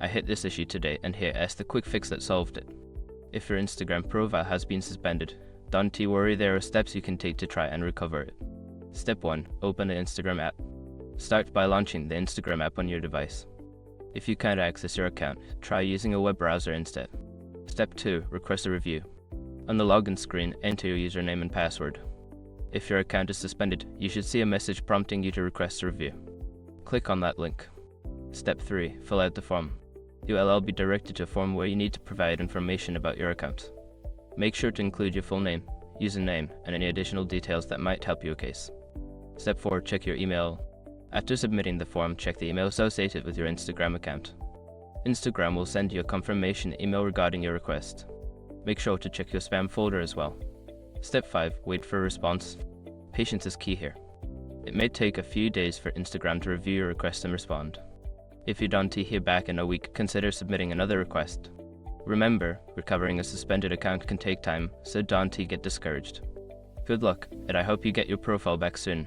I hit this issue today, and here is the quick fix that solved it. If your Instagram profile has been suspended, don't worry, there are steps you can take to try and recover it. Step 1. Open the Instagram app. Start by launching the Instagram app on your device. If you can't access your account, try using a web browser instead. Step 2. Request a review. On the login screen, enter your username and password. If your account is suspended, you should see a message prompting you to request a review. Click on that link. Step 3. Fill out the form. You will be directed to a form where you need to provide information about your account. Make sure to include your full name, username, and any additional details that might help your case. Step 4. Check your email. After submitting the form, check the email associated with your Instagram account. Instagram will send you a confirmation email regarding your request. Make sure to check your spam folder as well. Step 5. Wait for a response. Patience is key here. It may take a few days for Instagram to review your request and respond. If you don't hear back in a week, consider submitting another request. Remember, recovering a suspended account can take time, so don't get discouraged. Good luck, and I hope you get your profile back soon.